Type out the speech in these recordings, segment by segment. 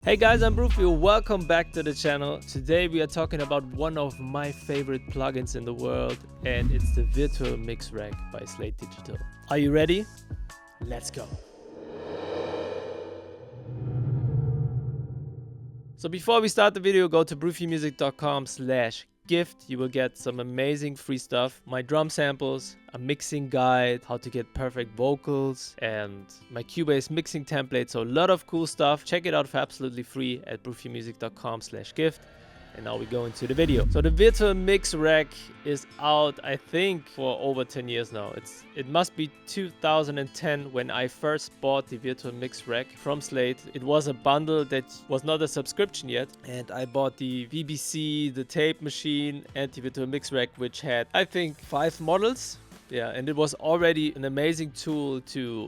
Hey guys, I'm Brufio. Welcome back to the channel. Today we are talking about one of my favorite plugins in the world, and it's the Virtual Mix Rack by Slate Digital. Are you ready? Let's go. So before we start the video, go to brufiomusic.com/gift. You will get some amazing free stuff. My drum samples, a mixing guide, how to get perfect vocals, and my Cubase mixing template. So a lot of cool stuff. Check it out for absolutely free at brufiomusic.com/gift. And now we go into the video. So the Virtual Mix Rack is out, I think, for over 10 years now. It must be 2010 when I first bought the Virtual Mix Rack from Slate. It was a bundle that was not a subscription yet. And I bought the VBC, the tape machine, and the Virtual Mix Rack, which had, I think, 5 models. Yeah, and it was already an amazing tool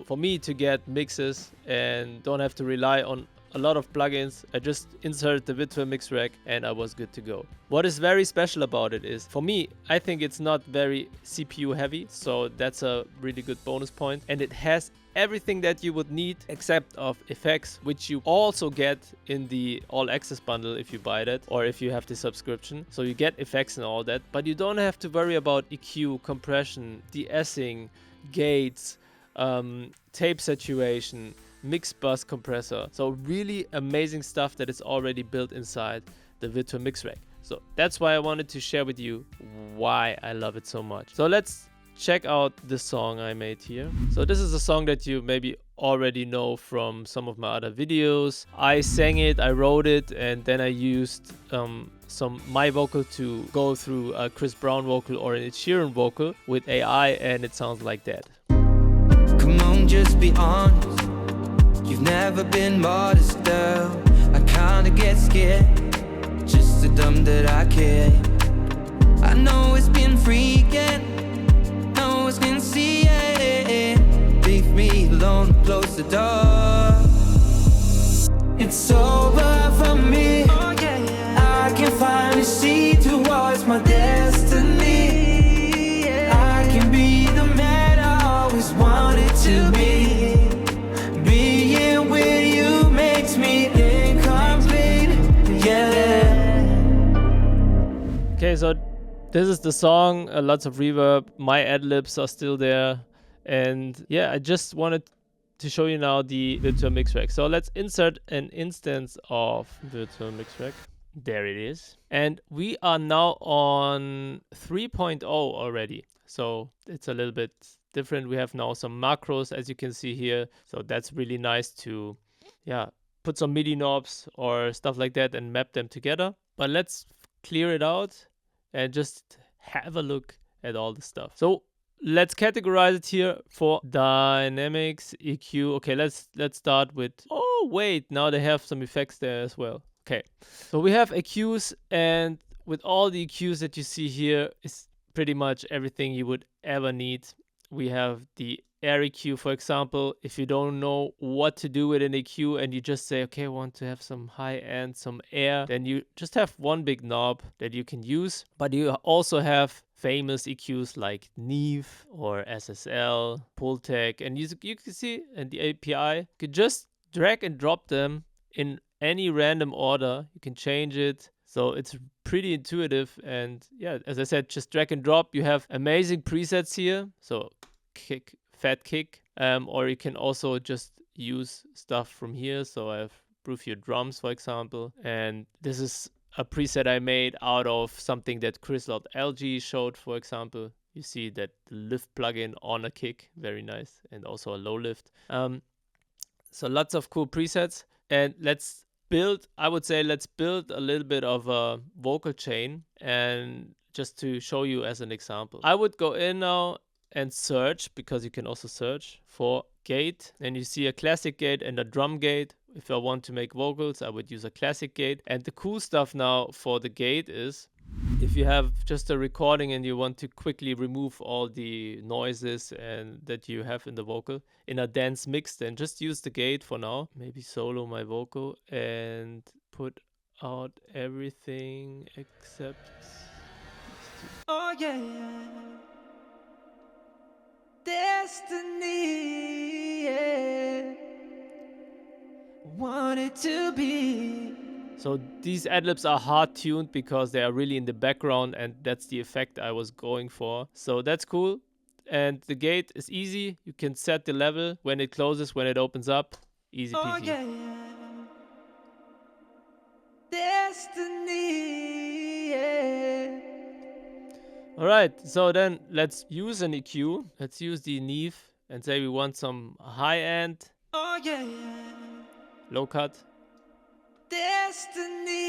for me to get mixes and don't have to rely on a lot of plugins. I just inserted the Virtual Mix Rack and I was good to go. What is very special about it is, for me, I think it's not very CPU heavy, so that's a really good bonus point. And it has everything that you would need except of effects, which you also get in the all access bundle if you buy that or if you have the subscription. So you get effects and all that, but you don't have to worry about EQ, compression, de-essing, gates, tape saturation, mix bus compressor. So really amazing stuff that is already built inside the Virtual Mix Rack. So that's why I wanted to share with you why I love it so much. So let's check out the song I made here. So this is a song that you maybe already know from some of my other videos. I sang it, I wrote it, and then I used my vocal to go through a Chris Brown vocal or an Ed Sheeran vocal with AI, and it sounds like that. Come on, just be honest. You've never been modest, girl. I kinda get scared, just so dumb that I care. I know it's been freaking, know it's been seeing. Leave me alone, close the door. It's over for me. I can finally see towards my destiny. I can be the man I always wanted to be. Being with you makes me incomplete, yeah. Okay, so this is the song, lots of reverb, my ad-libs are still there, and yeah, I just wanted to show you now the Virtual Mix Rack. So let's insert an instance of Virtual Mix Rack. There it is. And we are now on 3.0 already, so it's a little bit different. We have now some macros, as you can see here, so that's really nice to put some MIDI knobs or stuff like that and map them together. But let's clear it out and just have a look at all the stuff. So let's categorize it here for dynamics, EQ. Okay, let's start with, oh wait, now they have some effects there as well. Okay, so we have EQs, and with all the EQs that you see here is pretty much everything you would ever need. We have the air EQ, for example. If you don't know what to do with an EQ and you just say, okay, I want to have some high end, some air, then you just have one big knob that you can use. But you also have famous EQs like Neve or SSL, Pultec, and you can see in the API, you could just drag and drop them in any random order. You can change it. So it's pretty intuitive, and yeah, as I said, just drag and drop. You have amazing presets here. So kick, fat kick, or you can also just use stuff from here. So I have Brufio drums, for example, and this is a preset I made out of something that Chris.lg showed, for example. You see that the lift plugin on a kick, very nice, and also a low lift. So lots of cool presets, and let's build a little bit of a vocal chain, and just to show you as an example, I would go in now and search, because you can also search for gate, and you see a classic gate and a drum gate. If I want to make vocals, I would use a classic gate. And the cool stuff now for the gate is, if you have just a recording and you want to quickly remove all the noises and that you have in the vocal in a dense mix, then just use the gate for now. Maybe solo my vocal and put out everything except... Oh yeah, destiny, yeah. Want it to be. So these ad-libs are hard tuned because they are really in the background, and that's the effect I was going for. So that's cool. And the gate is easy. You can set the level when it closes, when it opens up. Easy peasy. Oh yeah. Destiny, yeah. Alright, so then let's use an EQ. Let's use the Neve and say we want some high end, Oh yeah. low cut. Destiny,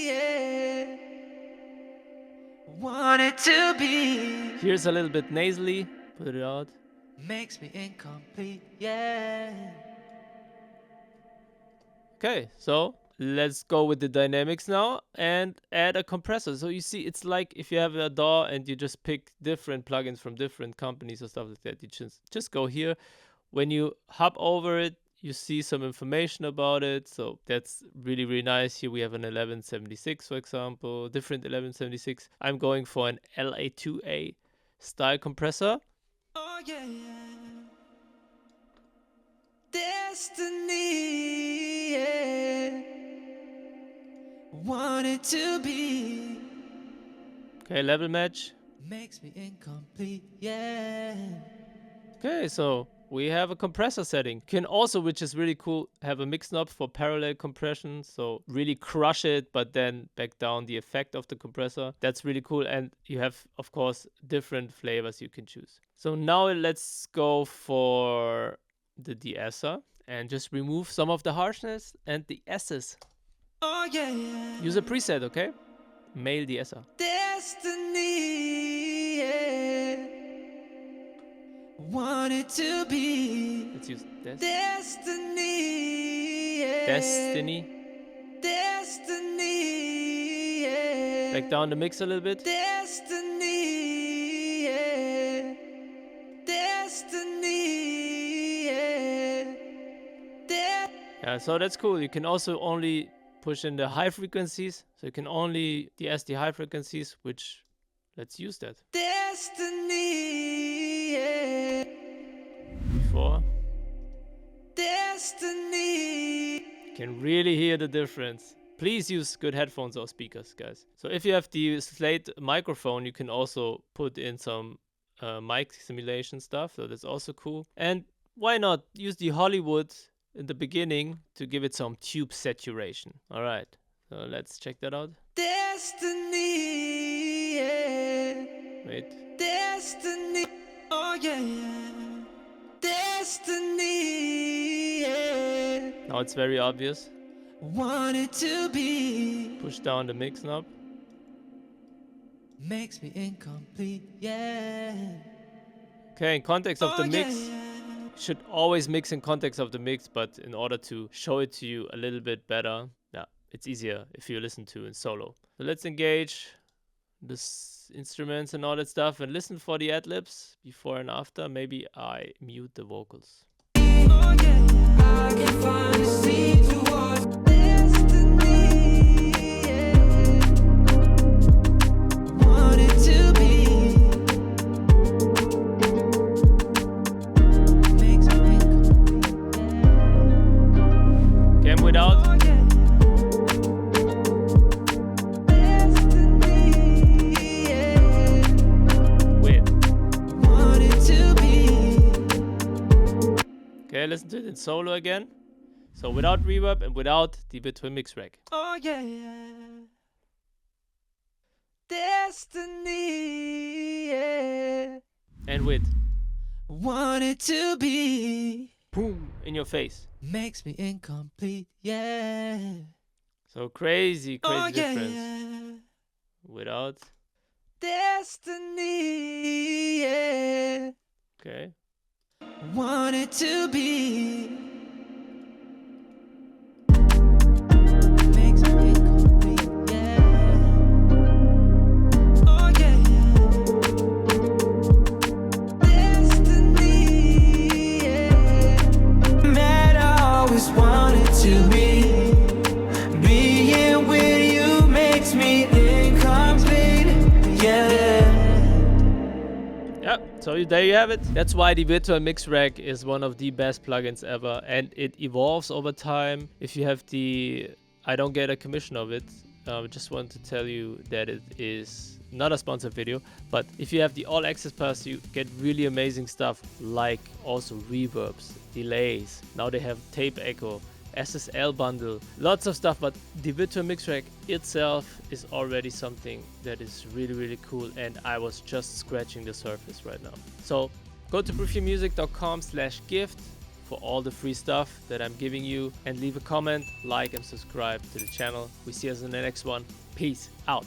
yeah. Want it to be. Here's a little bit nasally. Put it out. Makes me incomplete, yeah. Okay, so let's go with the dynamics now and add a compressor. So you see, it's like if you have a DAW and you just pick different plugins from different companies or stuff like that. You just go here. When you hop over it, you see some information about it. So that's really, really nice. Here we have an 1176, for example, different 1176. I'm going for an LA2A style compressor. Oh yeah. Destiny, yeah. Want it to be. Okay, level match. Makes me incomplete, yeah. Okay, so we have a compressor setting. You can also, which is really cool, have a mix knob for parallel compression. So really crush it, but then back down the effect of the compressor. That's really cool. And you have, of course, different flavors you can choose. So now let's go for the de-esser and just remove some of the harshness and the S's. Oh yeah. Use a preset, okay? Male de-esser. Destiny, yeah. Want it to be. Let's use Destiny, yeah. Destiny. Destiny, yeah. Back down the mix a little bit. Destiny, yeah. Destiny, yeah. Yeah, so that's cool. You can also only push in the high frequencies. So you can only de-ess the high frequencies, which, let's use that. Destiny, yeah. Before. Destiny. You can really hear the difference. Please use good headphones or speakers, guys. So if you have the Slate microphone, you can also put in some mic simulation stuff. So that's also cool. And why not use the Hollywood in the beginning to give it some tube saturation. All right, so let's check that out. Destiny, yeah. Wait. Destiny, oh yeah. Destiny, yeah. Now it's very obvious. Want it to be. Push down the mix knob. Makes me incomplete, yeah. Okay, in context of the mix. Yeah. Should always mix in context of the mix, but in order to show it to you a little bit better, yeah, it's easier if you listen to in solo. So let's engage this instruments and all that stuff and listen for the ad-libs before and after. Maybe I mute the vocals. Oh yeah, I can finally see towards destiny, yeah. Want it to be. Without. With. Okay, listen to it in solo again. So without reverb and without the between mix rack. Oh yeah. Destiny, yeah. And with. Want it to be. Boom, in your face. Makes me incomplete, yeah. So crazy difference. Yeah. Without. Destiny, yeah. Okay. Want it to be. Makes me incomplete, yeah. Oh yeah. Destiny, yeah. Man, I always wanted to be. Being with you makes me incomplete, yeah. Yeah, So there you have it. That's why the virtual mix rack is one of the best plugins ever, and it evolves over time. If you have the, I don't get a commission of it. Just want to tell you that it is not a sponsored video, but if you have the all access pass, you get really amazing stuff like also reverbs, delays. Now they have tape echo, SSL bundle, lots of stuff, but the virtual mix rack itself is already something that is really, really cool, and I was just scratching the surface right now. So go to brufiomusic.com/gift for all the free stuff that I'm giving you, and leave a comment, like and subscribe to the channel. We see us in the next one. Peace out.